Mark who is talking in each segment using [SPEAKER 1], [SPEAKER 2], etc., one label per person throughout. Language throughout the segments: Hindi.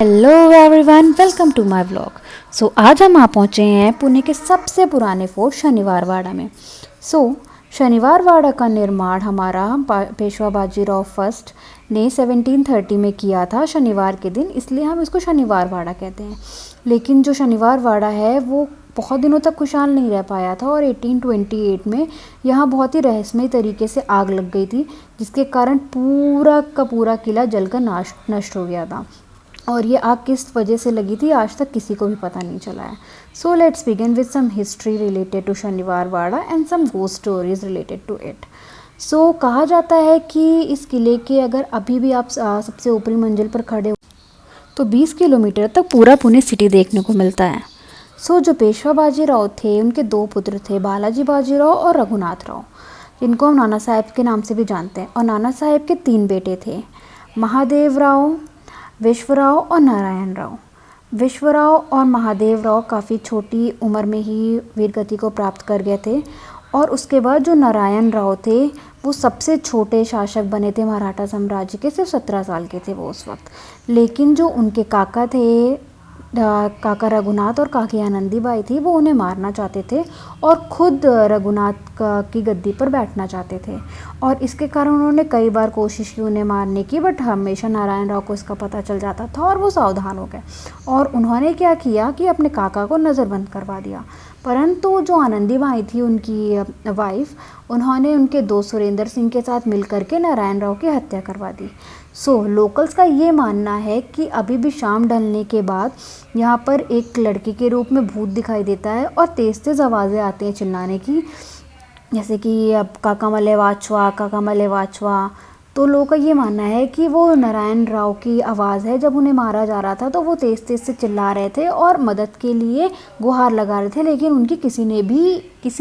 [SPEAKER 1] Hello everyone, welcome to my vlog. आज हम पहुँचे हैं पुणे के सबसे पुराने फोर्ट शनिवार वाड़ा में। शनिवार वाड़ा का निर्माण हमारा पेशवा बाजीराव फर्स्ट ने 1730 में किया था शनिवार के दिन, इसलिए हम इसको शनिवार वाड़ा कहते हैं। लेकिन जो शनिवार वाड़ा है वो बहुत दिनों तक खुशहाल नहीं रह पाया था और 1828 में यहाँ बहुत ही रहस्यमय तरीके से आग लग गई थी, जिसके कारण पूरा का पूरा किला जलकर नष्ट हो गया था। और ये आग किस वजह से लगी थी आज तक किसी को भी पता नहीं चला है। So let's begin with some history related to Shaniwar Wada and some ghost stories related to it. कहा जाता है कि इस किले के अगर अभी भी आप सबसे ऊपरी मंजिल पर खड़े हो तो 20 किलोमीटर तक पूरा पुणे सिटी देखने को मिलता है। जो पेशवा बाजीराव थे उनके दो पुत्र थे, बालाजी बाजीराव और रघुनाथ राव, जिनको हम नाना साहेब के नाम से भी जानते हैं। और नाना साहेब के 3 बेटे थे, महादेव राव, विश्वराव और नारायण राव। विश्वराव और महादेव राव काफ़ी छोटी उम्र में ही वीरगति को प्राप्त कर गए थे। और उसके बाद जो नारायण राव थे वो सबसे छोटे शासक बने थे मराठा साम्राज्य के, सिर्फ 17 साल के थे वो उस वक्त। लेकिन जो उनके काका थे, काका रघुनाथ और काकी आनंदीबाई थी, वो उन्हें मारना चाहते थे और ख़ुद रघुनाथ की गद्दी पर बैठना चाहते थे। और इसके कारण उन्होंने कई बार कोशिश की उन्हें मारने की, बट हमेशा नारायण राव को इसका पता चल जाता था और वो सावधान हो गए। और उन्होंने क्या किया कि अपने काका को नज़रबंद करवा दिया। परंतु जो आनंदीबाई थी उनकी वाइफ, उन्होंने उनके दोस्त सुरेंद्र सिंह के साथ मिल करके नारायण राव की हत्या करवा दी। लोकल्स का ये मानना है कि अभी भी शाम ढलने के बाद यहाँ पर एक लड़की के रूप में भूत दिखाई देता है और तेज़ तेज़ आवाज़ें आती हैं चिल्लाने की, जैसे कि अब काका मले वाचवा, काका मले वाचवा। तो लोगों का ये मानना है कि वो नारायण राव की आवाज़ है। जब उन्हें मारा जा रहा था तो वो तेज़ तेज़ से चिल्ला रहे थे और मदद के लिए गुहार लगा रहे थे, लेकिन उनकी किसी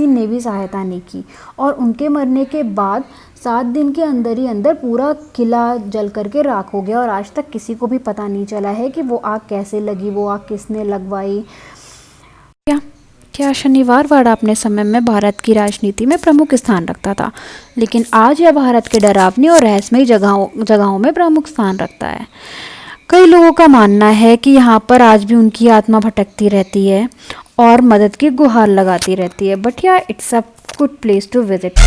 [SPEAKER 1] ने भी सहायता नहीं की। और उनके मरने के बाद 7 दिन के अंदर ही अंदर पूरा किला जल करके राख हो गया और आज तक किसी को भी पता नहीं चला है कि वो आग कैसे लगी, वो आग किसने लगवाई। क्या शनिवार वाड़ा अपने समय में भारत की राजनीति में प्रमुख स्थान रखता था, लेकिन आज यह भारत के डरावनी और रहस्यमयी जगहों में प्रमुख स्थान रखता है। कई लोगों का मानना है कि यहाँ पर आज भी उनकी आत्मा भटकती रहती है और मदद की गुहार लगाती रहती है। But it's a good place to visit.